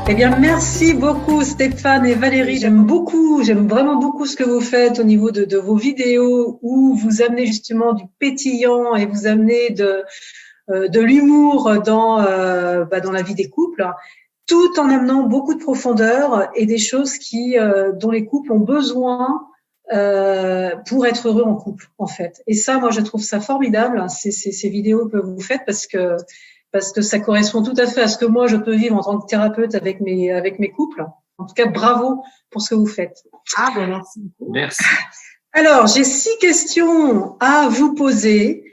Eh bien, merci beaucoup Stéphane et Valérie. J'aime vraiment beaucoup ce que vous faites au niveau de vos vidéos où vous amenez justement du pétillant et vous amenez de l'humour dans la vie des couples, tout en amenant beaucoup de profondeur et des choses dont les couples ont besoin pour être heureux en couple, en fait. Et ça, moi, je trouve ça formidable, ces vidéos que vous faites parce que ça correspond tout à fait à ce que moi je peux vivre en tant que thérapeute avec mes couples. En tout cas, bravo pour ce que vous faites. Ah ben merci beaucoup. Merci. Alors, j'ai 6 questions à vous poser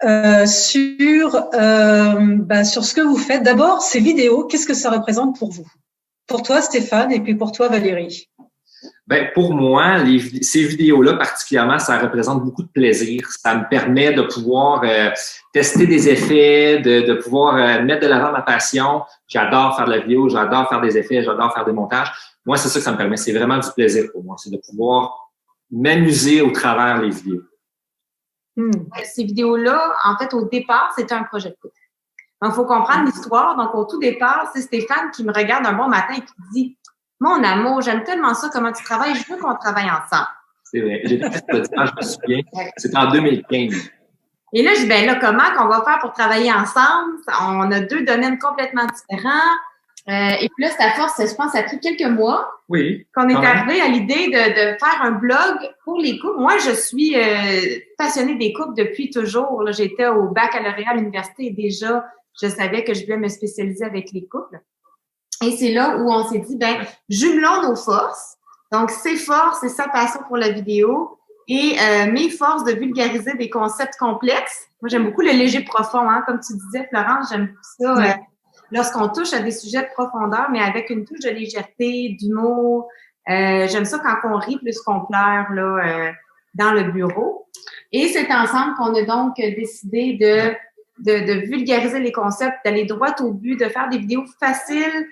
sur ce que vous faites. D'abord, ces vidéos, qu'est-ce que ça représente pour vous? Pour toi, Stéphane, et puis pour toi, Valérie. Ben, pour moi, ces vidéos-là, particulièrement, ça représente beaucoup de plaisir. Ça me permet de pouvoir tester des effets, de pouvoir mettre de l'avant ma passion. J'adore faire de la vidéo, j'adore faire des effets, j'adore faire des montages. Moi, c'est ça que ça me permet. C'est vraiment du plaisir pour moi. C'est de pouvoir m'amuser au travers des vidéos. Ces vidéos-là, en fait, au départ, c'était un projet de couple. Donc, il faut comprendre l'histoire. Donc, au tout départ, c'est Stéphane qui me regarde un bon matin et qui dit « Mon amour, j'aime tellement ça, comment tu travailles, je veux qu'on travaille ensemble. » C'est vrai. J'ai fait ce dimanche, je me souviens. C'était en 2015. Et là, je dis, ben là, comment qu'on va faire pour travailler ensemble? On a 2 domaines complètement différents. Et puis là, c'est à force, je pense, ça a pris quelques mois qu'on est arrivé à l'idée de faire un blog pour les couples. Moi, je suis passionnée des couples depuis toujours. Là, j'étais au baccalauréat à l'université et déjà, je savais que je voulais me spécialiser avec les couples. Et c'est là où on s'est dit, ben, jumelons nos forces. Donc, ses forces et sa passion pour la vidéo et mes forces de vulgariser des concepts complexes. Moi, j'aime beaucoup le léger profond, hein, comme tu disais, Florence, j'aime beaucoup ça. Lorsqu'on touche à des sujets de profondeur, mais avec une touche de légèreté, d'humour. J'aime ça quand on rit plus qu'on pleure là, dans le bureau. Et c'est ensemble qu'on a donc décidé de vulgariser les concepts, d'aller droit au but, de faire des vidéos faciles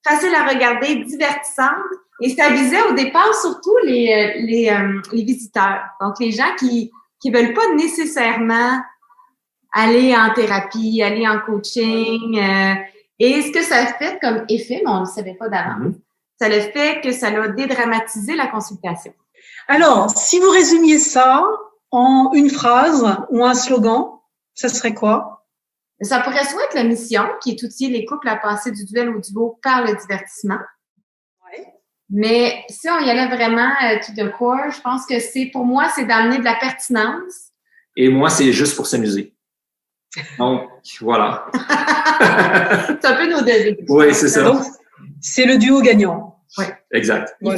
à regarder, divertissantes. Et ça visait au départ surtout les visiteurs. Donc, les gens qui veulent pas nécessairement aller en thérapie, aller en coaching. Et ce que ça a fait comme effet, mais on ne le savait pas d'avance, ça le fait que ça a dédramatisé la consultation. Alors, si vous résumiez ça en une phrase ou un slogan, ça serait quoi? Ça pourrait soit être la mission, qui est outiller les couples à passer du duel au duo par le divertissement. Oui. Mais si on y allait vraiment tout de corps, je pense que pour moi, c'est d'amener de la pertinence. Et moi, c'est juste pour s'amuser. Donc, voilà. C'est un peu nos devis. Oui, c'est ça. Donc, c'est le duo gagnant. Oui. Exact. Il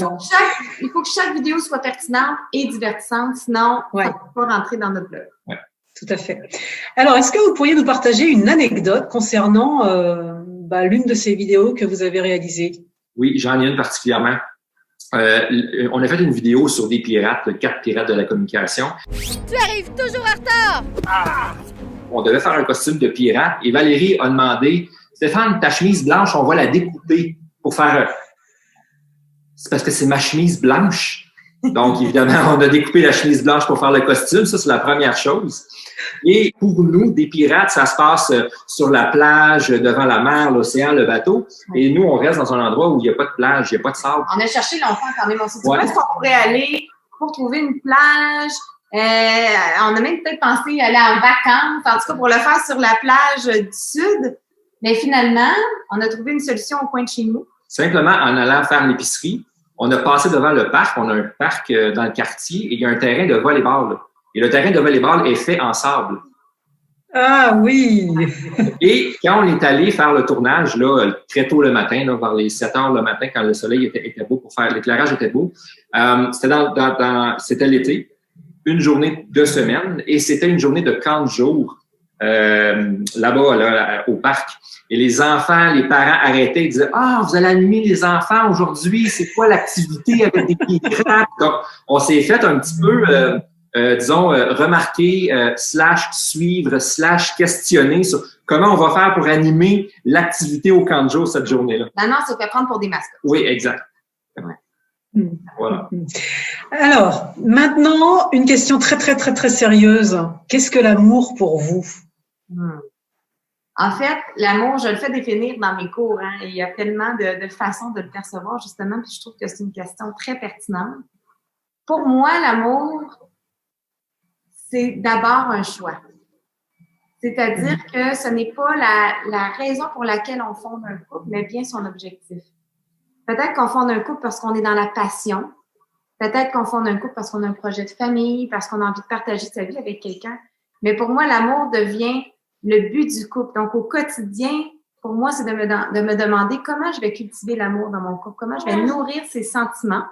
faut que chaque vidéo soit pertinente et divertissante, sinon, ça ne peut pas rentrer dans notre blog. Ouais. Tout à fait. Alors, est-ce que vous pourriez nous partager une anecdote concernant l'une de ces vidéos que vous avez réalisées? Oui, j'en ai une particulièrement. On a fait une vidéo sur des pirates, le 4 pirates de la communication. Tu arrives toujours en retard! On devait faire un costume de pirate et Valérie a demandé « Stéphane, ta chemise blanche, on va la découper pour faire… » C'est parce que c'est ma chemise blanche. Donc, évidemment, on a découpé la chemise blanche pour faire le costume. Ça, c'est la première chose. Et pour nous, des pirates, ça se passe sur la plage, devant la mer, l'océan, le bateau. Et nous, on reste dans un endroit où il n'y a pas de plage, il n'y a pas de sable. On a cherché longtemps quand même. On s'est dit, où est-ce qu'on pourrait aller pour trouver une plage? On a même peut-être pensé aller en vacances, en tout cas pour le faire sur la plage du Sud. Mais finalement, on a trouvé une solution au coin de chez nous. Simplement en allant faire l'épicerie, on a passé devant le parc. On a un parc dans le quartier et il y a un terrain de volleyball. Et le terrain de volleyball est fait en sable. Ah oui! Et quand on est allé faire le tournage, là, très tôt le matin, là, vers les 7 heures le matin, quand le soleil était beau pour faire, l'éclairage était beau, c'était l'été, une journée de semaine, et c'était une journée de 40 jours là-bas, là, au parc. Et les enfants, les parents arrêtaient et disaient « Ah, vous allez animer les enfants aujourd'hui, c'est quoi l'activité avec des pirates? » Donc, on s'est fait un petit peu, remarquer, /suivre, /questionner sur comment on va faire pour animer l'activité au camp de jour cette journée-là. Non, c'est fait prendre pour des mascottes. Oui, exact. Ouais. Voilà. Alors, maintenant, une question très, très, très, très sérieuse. Qu'est-ce que l'amour pour vous? En fait, l'amour, je le fais définir dans mes cours. Hein, et il y a tellement de façons de le percevoir, justement, puis je trouve que c'est une question très pertinente. Pour moi, l'amour, c'est d'abord un choix. C'est-à-dire que ce n'est pas la raison pour laquelle on fonde un couple, mais bien son objectif. Peut-être qu'on fonde un couple parce qu'on est dans la passion. Peut-être qu'on fonde un couple parce qu'on a un projet de famille, parce qu'on a envie de partager sa vie avec quelqu'un. Mais pour moi, l'amour devient le but du couple. Donc, au quotidien, pour moi, c'est de me demander comment je vais cultiver l'amour dans mon couple, comment je vais nourrir ses sentiments.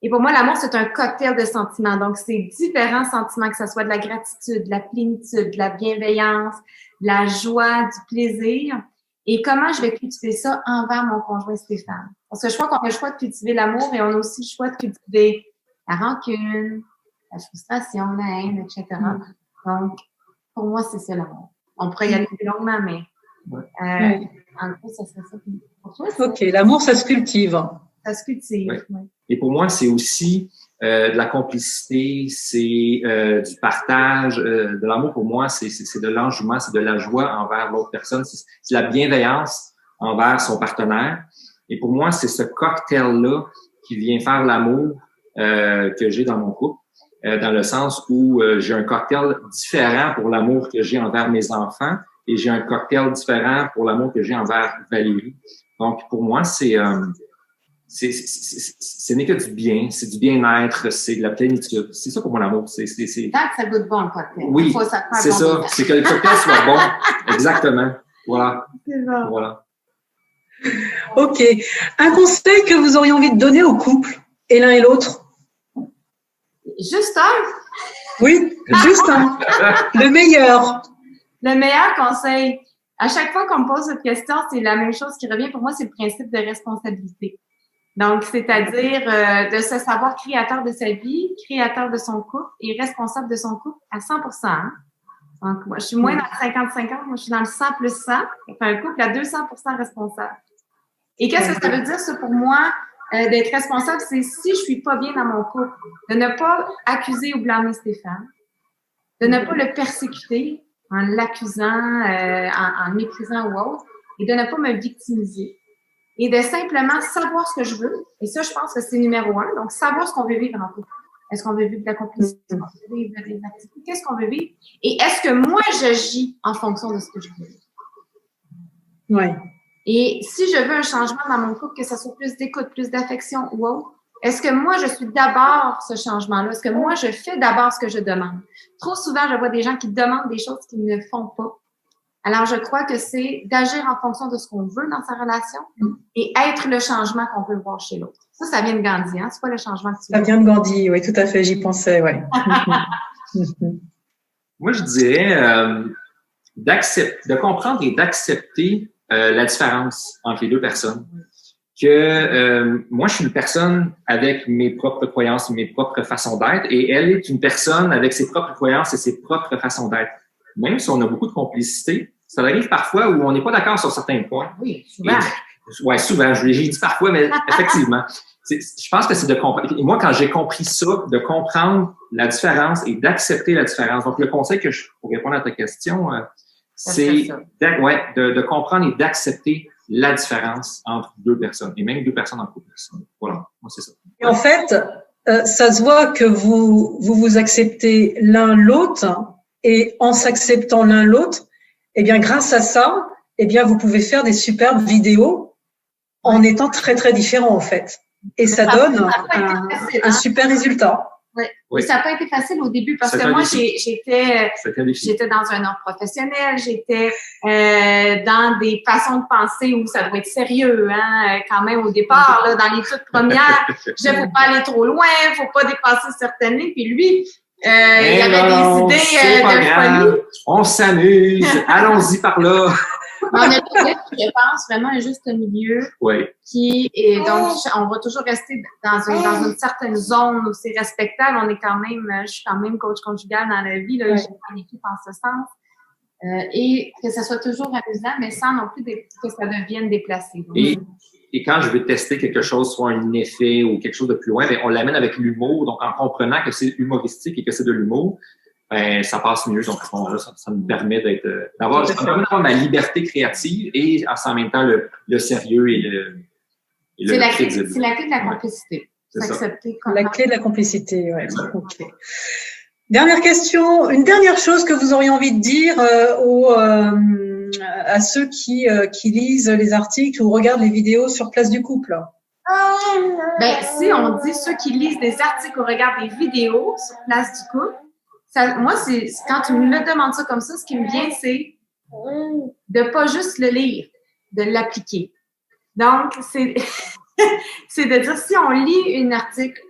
Et pour moi, l'amour, c'est un cocktail de sentiments. Donc, c'est différents sentiments, que ce soit de la gratitude, de la plénitude, de la bienveillance, de la joie, du plaisir. Et comment je vais cultiver ça envers mon conjoint Stéphane. Parce que je crois qu'on a le choix de cultiver l'amour, mais on a aussi le choix de cultiver la rancune, la frustration, la haine, etc. Donc, pour moi, c'est ça l'amour. On pourrait y aller plus longuement, mais en gros, ça serait ça. Pour toi, OK, l'amour, ça se cultive. Ça se cultive, oui. Et pour moi, c'est aussi de la complicité, c'est du partage. De l'amour, pour moi, c'est de l'enjouement, c'est de la joie envers l'autre personne. C'est la bienveillance envers son partenaire. Et pour moi, c'est ce cocktail-là qui vient faire l'amour que j'ai dans mon couple, dans le sens où j'ai un cocktail différent pour l'amour que j'ai envers mes enfants et j'ai un cocktail différent pour l'amour que j'ai envers Valérie. Donc, pour moi, ce n'est que du bien, c'est du bien-être, c'est de la plénitude. C'est ça pour moi l'amour. Tant que ça goûte bon, le cocktail. Oui, c'est ça. C'est que le cocktail soit bon. Exactement. Voilà. C'est bon. Voilà. OK. Un conseil que vous auriez envie de donner au couple, et l'un et l'autre? Juste un? Oui, juste un. Le meilleur. Le meilleur conseil. À chaque fois qu'on me pose cette question, c'est la même chose qui revient. Pour moi, c'est le principe de responsabilité. Donc, c'est-à-dire de se savoir créateur de sa vie, créateur de son couple et responsable de son couple à 100%. Hein? Donc, moi, je suis moins dans le 50-50, moi, je suis dans le 100 plus 100. Enfin, un couple à 200% responsable. Et qu'est-ce que ça veut dire, ça, pour moi, d'être responsable? C'est si je suis pas bien dans mon couple, de ne pas accuser ou blâmer Stéphane, de ne pas le persécuter en l'accusant, en le méprisant ou autre, et de ne pas me victimiser. Et de simplement savoir ce que je veux. Et ça, je pense que c'est numéro 1. Donc, savoir ce qu'on veut vivre en couple. Est-ce qu'on veut vivre de la complicité? Est-ce qu'on veut vivre des activités? Qu'est-ce qu'on veut vivre? Et est-ce que moi, j'agis en fonction de ce que je veux vivre? Oui. Et si je veux un changement dans mon couple, que ça soit plus d'écoute, plus d'affection ou autre, est-ce que moi, je suis d'abord ce changement-là? Est-ce que moi, je fais d'abord ce que je demande? Trop souvent, je vois des gens qui demandent des choses qu'ils ne font pas. Alors, je crois que c'est d'agir en fonction de ce qu'on veut dans sa relation et être le changement qu'on veut voir chez l'autre. Ça vient de Gandhi, hein? C'est pas le changement que tu veux. Ça vient de Gandhi, oui, tout à fait, j'y pensais, oui. Moi, je dirais de comprendre et d'accepter la différence entre les deux personnes. Que moi, je suis une personne avec mes propres croyances, mes propres façons d'être, et elle est une personne avec ses propres croyances et ses propres façons d'être. Même si on a beaucoup de complicité, ça arrive parfois où on n'est pas d'accord sur certains points. Oui, souvent. Oui, souvent. J'ai dit parfois, mais effectivement. Je pense que c'est de comprendre. Et moi, quand j'ai compris ça, de comprendre la différence et d'accepter la différence. Donc, le conseil que pour répondre à ta question, c'est de comprendre et d'accepter la différence entre deux personnes, et même deux personnes en couple. Voilà, moi, c'est ça. Et en fait, ça se voit que vous acceptez l'un l'autre, et en s'acceptant l'un l'autre, eh bien, grâce à ça, eh bien, vous pouvez faire des superbes vidéos en étant très, très différents, en fait. Et ça donne un super résultat. Oui. Oui. Ça n'a pas été facile au début parce que moi, j'étais dans un ordre professionnel, j'étais dans des façons de penser où ça doit être sérieux, hein, quand même au départ, là, dans les toutes premières, je ne faut pas aller trop loin, il ne faut pas dépasser certaines lignes. Puis lui, il y avait des idées de folie. On s'amuse, allons-y par là. On a trouvé, je pense, vraiment un juste milieu qui est donc on va toujours rester dans une certaine zone où c'est respectable. On est quand même, je suis quand même coach conjugal dans la vie, là, j'ai une équipe en ce sens. Et que ça soit toujours amusant, mais sans non plus que ça devienne déplacé. Et quand je veux tester quelque chose, soit un effet ou quelque chose de plus loin, bien, on l'amène avec l'humour, donc en comprenant que c'est humoristique et que c'est de l'humour. ben, ça passe mieux. Donc, à ce moment-là, ça me permet d'avoir ma liberté créative et en même temps le sérieux et c'est la clé de la complicité. C'est ça. La clé de la complicité, ouais. Okay. Dernière question, une dernière chose que vous auriez envie de dire à ceux qui lisent les articles ou regardent les vidéos sur Place du Couple. Ben, si on dit ceux qui lisent des articles ou regardent des vidéos sur Place du Couple, moi, quand tu me demandes ça comme ça, ce qui me vient, c'est de pas juste le lire, de l'appliquer. Donc, c'est de dire, si on lit un article,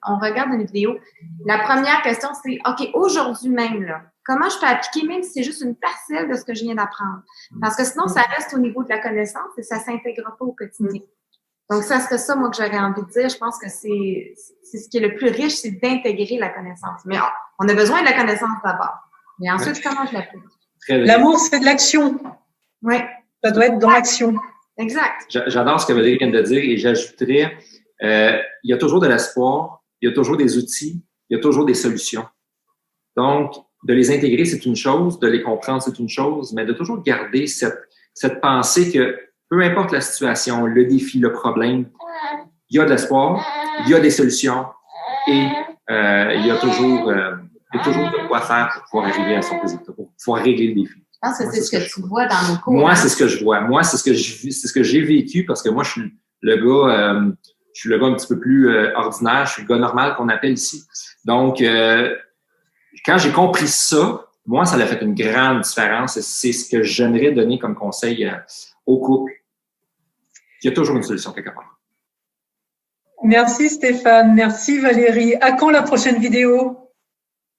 on regarde une vidéo, la première question, c'est, OK, aujourd'hui même, là, comment je peux appliquer, même si c'est juste une parcelle de ce que je viens d'apprendre? Parce que sinon, ça reste au niveau de la connaissance et ça ne s'intègre pas au quotidien. Donc, ça serait ça, moi, que j'aurais envie de dire. Je pense que c'est ce qui est le plus riche, c'est d'intégrer la connaissance. Mais on a besoin de la connaissance d'abord. Mais ensuite, comment je l'applique? L'amour, c'est de l'action. Oui. Ça doit être dans l'action. Exact. J'adore ce que Valérie vient de dire et j'ajouterais, il y a toujours de l'espoir, il y a toujours des outils, il y a toujours des solutions. Donc, de les intégrer, c'est une chose, de les comprendre, c'est une chose, mais de toujours garder cette pensée que peu importe la situation, le défi, le problème, il y a de l'espoir, il y a des solutions et il y a toujours de quoi faire pour pouvoir arriver à son résultat, pour pouvoir régler le défi. Je pense que c'est ce que tu vois dans nos cours. Moi, c'est ce que je vois. Moi, c'est ce que j'ai vécu parce que moi, je suis le gars un petit peu plus ordinaire. Je suis le gars normal qu'on appelle ici. Donc, quand j'ai compris ça, moi, ça a fait une grande différence. C'est ce que j'aimerais donner comme conseil au couple. Il y a toujours une solution quelque part. Merci Stéphane. Merci Valérie. À quand la prochaine vidéo?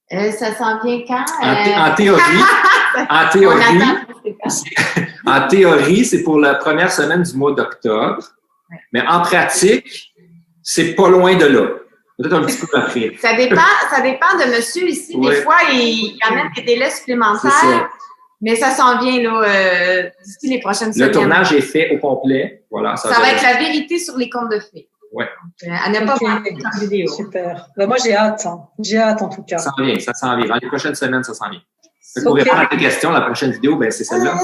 Ça s'en vient quand? En théorie, c'est pour la première semaine du mois d'octobre. Ouais. Mais en pratique, c'est pas loin de là. Peut-être un petit peu après. Ça dépend de monsieur ici. Oui. Des fois, il amène des délais supplémentaires. Mais ça s'en vient là d'ici les prochaines semaines. Le tournage est fait au complet. Voilà, ça va être la vérité sur les contes de fées. Oui. À ne pas voir la vidéo. Super. Ben, moi, j'ai hâte. J'ai hâte, en tout cas. Ça s'en vient. Dans les prochaines semaines, ça s'en vient. Pour répondre à tes questions, la prochaine vidéo, ben, c'est celle-là.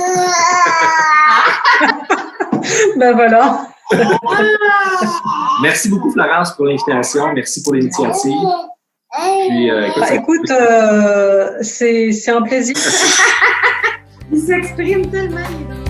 Ben voilà. Merci beaucoup, Florence, pour l'invitation. Merci pour l'initiative. Puis, écoute, c'est un plaisir. Il s'exprime tellement.